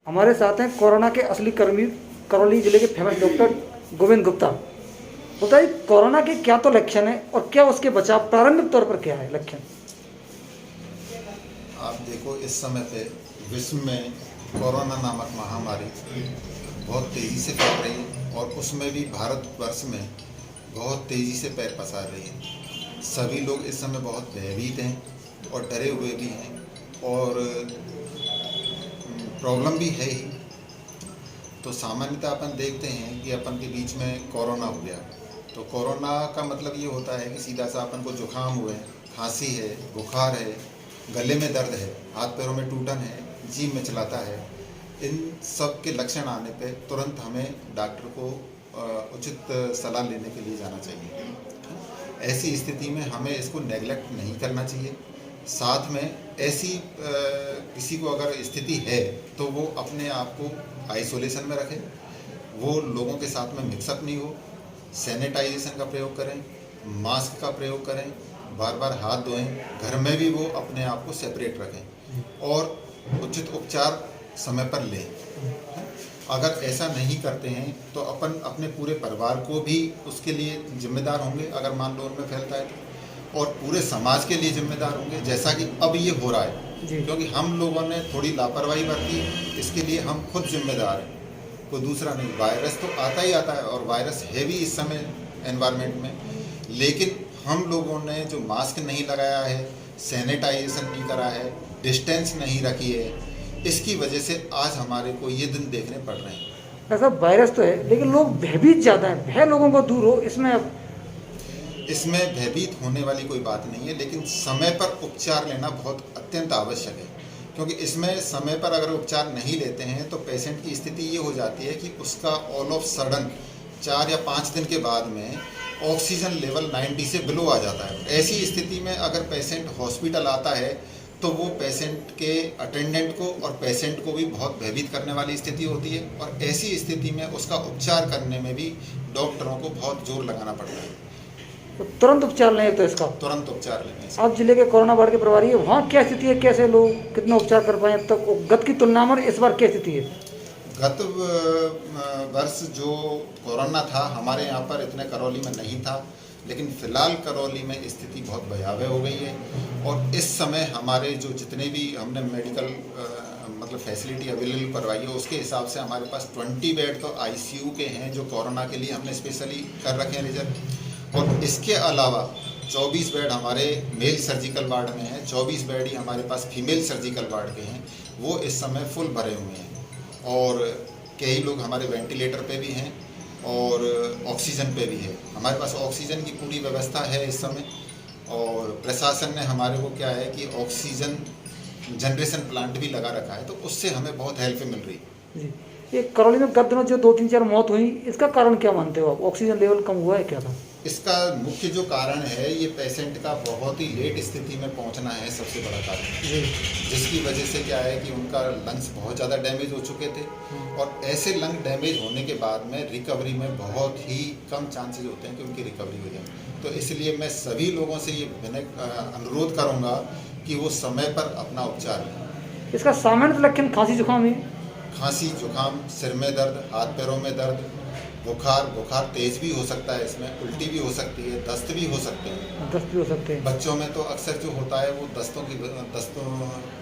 हमारे साथ हैं कोरोना के असली कर्मी, करौली जिले के फेमस डॉक्टर गोविंद गुप्ता। बताइए कोरोना के क्या तो लक्षण है और क्या उसके बचाव प्रारंभिक तौर पर क्या है लक्षण? आप देखो, इस समय पे विश्व में कोरोना नामक महामारी बहुत तेज़ी से फैल रही है और उसमें भी भारतवर्ष में बहुत तेज़ी से पैर पसार रही है। सभी लोग इस समय बहुत भयभीत हैं और डरे हुए भी हैं और प्रॉब्लम भी है ही। तो सामान्यतः अपन देखते हैं कि अपन के बीच में कोरोना हो गया, तो कोरोना का मतलब ये होता है कि सीधा सा अपन को जुकाम हुए, खांसी है, बुखार है, गले में दर्द है, हाथ पैरों में टूटन है, जी मिचलाता है। इन सब के लक्षण आने पे तुरंत हमें डॉक्टर को उचित सलाह लेने के लिए जाना चाहिए। ऐसी स्थिति में हमें इसको नेगलेक्ट नहीं करना चाहिए। साथ में ऐसी किसी को अगर स्थिति है तो वो अपने आप को आइसोलेशन में रखे, वो लोगों के साथ में मिक्सअप नहीं हो, सैनिटाइजेशन का प्रयोग करें, मास्क का प्रयोग करें, बार बार हाथ धोएं, घर में भी वो अपने आप को सेपरेट रखें और उचित उपचार समय पर लें। अगर ऐसा नहीं करते हैं तो अपन अपने पूरे परिवार को भी उसके लिए जिम्मेदार होंगे, अगर मान लो उनमें फैलता है तो, और पूरे समाज के लिए जिम्मेदार होंगे, जैसा कि अब ये हो रहा है। क्योंकि हम लोगों ने थोड़ी लापरवाही बरती, इसके लिए हम खुद जिम्मेदार हैं, कोई दूसरा नहीं। वायरस तो आता ही आता है और वायरस है भी इस समय एनवायरनमेंट में, लेकिन हम लोगों ने जो मास्क नहीं लगाया है, सैनिटाइजेशन नहीं करा है, डिस्टेंस नहीं रखी है, इसकी वजह से आज हमारे को ये दिन देखने पड़ रहे हैं। ऐसा वायरस तो है लेकिन लोग भयभीत ज़्यादा है, भय लोगों को दूर हो इसमें भयभीत होने वाली कोई बात नहीं है, लेकिन समय पर उपचार लेना बहुत अत्यंत आवश्यक है। क्योंकि इसमें समय पर अगर उपचार नहीं लेते हैं तो पेशेंट की स्थिति ये हो जाती है कि उसका ऑल ऑफ सडन 4 या 5 दिन के बाद में ऑक्सीजन लेवल 90 से बिलो आ जाता है। ऐसी स्थिति में अगर पेशेंट हॉस्पिटल आता है तो वो पेशेंट के अटेंडेंट को और पेशेंट को भी बहुत भयभीत करने वाली स्थिति होती है और ऐसी स्थिति में उसका उपचार करने में भी डॉक्टरों को बहुत जोर लगाना पड़ता है। तो तुरंत उपचार लें तो इसका तुरंत उपचार लेने से। आप जिले के कोरोना वार्ड के प्रभारी है, वहाँ क्या स्थिति है, कैसे लोग कितना उपचार कर पाए अब तक, गत की तुलना में इस बार क्या स्थिति है? गत वर्ष जो कोरोना था हमारे यहाँ पर इतने करौली में नहीं था, लेकिन फ़िलहाल करौली में स्थिति बहुत भयावह हो गई है और इस समय हमारे जो जितने भी हमने मेडिकल मतलब फैसिलिटी अवेलेबल करवाई है उसके हिसाब से हमारे पास 20 बेड तो आईसीयू के हैं जो कोरोना के लिए हमने स्पेशली कर रखे हैं रिजर्व, और इसके अलावा 24 बेड हमारे मेल सर्जिकल वार्ड में हैं, 24 बेड ही हमारे पास फीमेल सर्जिकल वार्ड के हैं, वो इस समय फुल भरे हुए हैं और कई लोग हमारे वेंटिलेटर पे भी हैं और ऑक्सीजन पे भी है। हमारे पास ऑक्सीजन की पूरी व्यवस्था है इस समय और प्रशासन ने हमारे को क्या है कि ऑक्सीजन जनरेशन प्लांट भी लगा रखा है, तो उससे हमें बहुत हेल्प मिल रही है। जी, ये करौली में गत दिनों जो 2-3-4 मौत हुई, इसका कारण क्या मानते हो आप? ऑक्सीजन लेवल कम हुआ है क्या था? इसका मुख्य जो कारण है ये पेशेंट का बहुत ही लेट स्थिति में पहुंचना है सबसे बड़ा कारण जी, जिसकी वजह से क्या है कि उनका लंग्स बहुत ज़्यादा डैमेज हो चुके थे और ऐसे लंग डैमेज होने के बाद में रिकवरी में बहुत ही कम चांसेस होते हैं कि उनकी रिकवरी हो जाए। तो इसलिए मैं सभी लोगों से ये अनुरोध करूँगा कि वो समय पर अपना उपचार लें। इसका सामान्य लक्षण खांसी जुकाम है? खांसी जुकाम, सिर में दर्द, हाथ पैरों में दर्द, बुखार तेज भी हो सकता है, इसमें उल्टी भी हो सकती है, दस्त भी हो सकते हैं। दस्त भी हो सकते हैं। बच्चों में तो अक्सर जो होता है वो दस्तों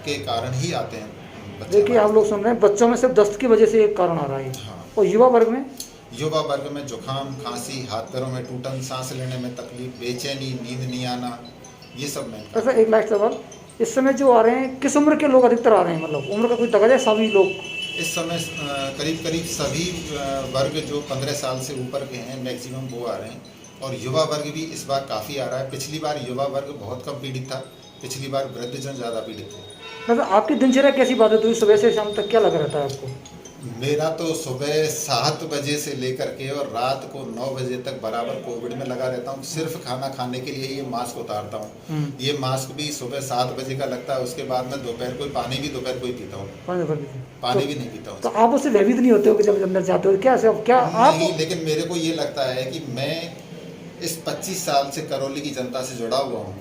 के कारण ही आते हैं। देखिए आप लोग सुन रहे हैं, बच्चों में सिर्फ दस्त की वजह से एक कारण आ रहा है। हाँ। और युवा वर्ग में? युवा वर्ग में जुकाम, खांसी, हाथ पैरों में टूटन, सांस लेने में तकलीफ, बेचैनी, नींद नहीं आना, ये सब में। ऐसा एक लास्ट सवाल, इस समय जो आ रहे हैं किस उम्र के लोग अधिकतर आ रहे हैं, मतलब उम्र का कोई दगा है? सभी लोग इस समय करीब सभी वर्ग जो 15 साल से ऊपर के हैं मैक्सिमम वो आ रहे हैं और युवा वर्ग भी इस बार काफ़ी आ रहा है। पिछली बार युवा वर्ग बहुत कम पीड़ित था, पिछली बार वृद्धजन ज़्यादा पीड़ित थे। मतलब आपकी दिनचर्या कैसी बात है, सुबह से शाम तक क्या लगा रहता है आपको? मेरा तो सुबह 7 बजे से लेकर के और रात को 9 बजे तक बराबर कोविड में लगा रहता हूँ। सिर्फ खाना खाने के लिए ये मास्क उतारता हूँ। ये मास्क भी सुबह 7 बजे का लगता है, उसके बाद में दोपहर को पानी भी पीता हूँ, पानी भी नहीं पीता हूँ। तो आप उससे भयभीत नहीं होते हो कि जब अंदर जाते हो क्या आप? नहीं, लेकिन मेरे को ये लगता है कि मैं इस 25 साल से करौली की जनता से जुड़ा हुआ हूँ,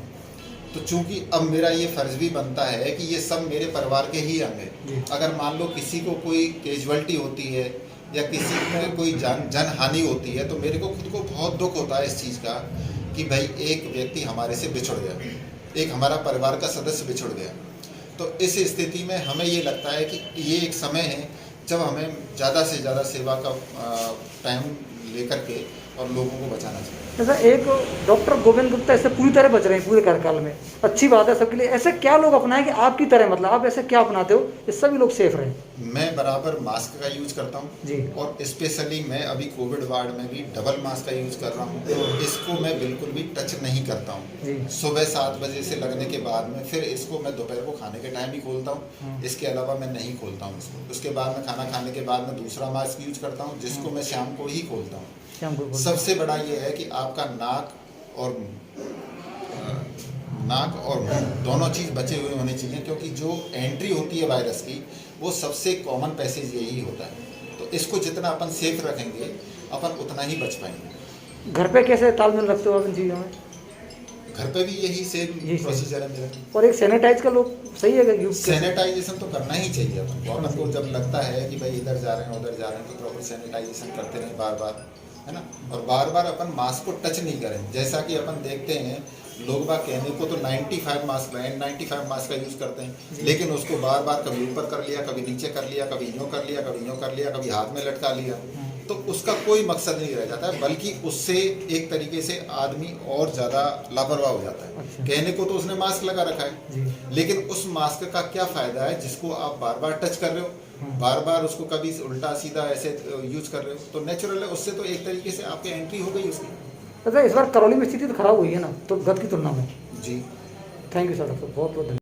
तो चूंकि अब मेरा ये फर्ज भी बनता है कि ये सब मेरे परिवार के ही अंग है। जी। अगर मान लो किसी को कोई कैजुअलिटी होती है या किसी में कोई जन हानि होती है, तो मेरे को खुद को बहुत दुख होता है इस चीज़ का कि भाई एक व्यक्ति हमारे से बिछुड़ गया, एक हमारा परिवार का सदस्य बिछुड़ गया। तो इस स्थिति में हमें ये लगता है कि ये एक समय है जब हमें ज़्यादा से ज़्यादा सेवा का टाइम लेकर के और लोगों को बचाना चाहिए। जैसा एक डॉक्टर गोविंद गुप्ता ऐसे पूरी तरह बच रहे हैं पूरे कार्यकाल में, अच्छी बात है सबके लिए। ऐसे क्या लोग अपनाएं कि आपकी तरह, मतलब आप ऐसे क्या अपनाते हो कि सभी लोग सेफ रहें? मैं बराबर मास्क का यूज करता हूँ जी। और स्पेशली मैं अभी कोविड वार्ड में भी डबल मास्क का यूज कर रहा हूँ। इसको मैं बिल्कुल भी टच नहीं करता जी। हूँ। सुबह 7 बजे से लगने के बाद में फिर इसको मैं दोपहर को खाने के टाइम ही खोलता हूँ, इसके अलावा मैं नहीं खोलता हूँ इसको। उसके बाद में खाना खाने के बाद में दूसरा मास्क यूज करता हूँ, जिसको मैं शाम को ही खोलता हूँ। सबसे बड़ा ये है कि आपका नाक और मुंह दोनों चीज़ बचे हुए होने चाहिए, क्योंकि जो एंट्री होती है वायरस की वो सबसे कॉमन पैसेज यही होता है। तो इसको जितना अपन सेफ रखेंगे अपन उतना ही बच पाएंगे। घर पे कैसे तालमेल रखते हो आप इन चीज़ों में? घर पे भी यही सेम प्रोसीजर है मेरा। और एक सैनिटाइज का लोग सही है, सैनिटाइजेशन तो करना ही चाहिए अपन को। अपन को जब लगता है कि भाई इधर जा रहे हैं उधर जा रहे हैं तो प्रॉपर सैनिटाइजेशन करते रहें बार बार, है ना। और बार बार अपन मास्क को टच नहीं करें। जैसा कि अपन देखते हैं लोग बाग कहने को तो 95 मास्क N95 मास्क का यूज़ करते हैं, लेकिन उसको बार बार कभी ऊपर कर लिया, कभी नीचे कर लिया, कभी यूँ कर लिया, कभी यूँ कर लिया, कभी हाथ में लटका लिया, तो उसका कोई मकसद नहीं रह जाता है, बल्कि उससे एक तरीके से आदमी और ज़्यादा लापरवाह हो जाता है। अच्छा। कहने को तो उसने मास्क लगा रखा है, लेकिन उस मास्क का क्या फ़ायदा है जिसको आप बार बार टच कर रहे हो, बार बार उसको कभी उल्टा सीधा ऐसे यूज कर रहे हो। तो नेचुरल है, उससे तो एक तरीके से आपकी एंट्री हो गई उसकी। अच्छा, इस बार करौली में स्थिति तो खराब हुई है ना, तो गत की तुलना में? जी। थैंक यू सर, बहुत बहुत धन्यवाद।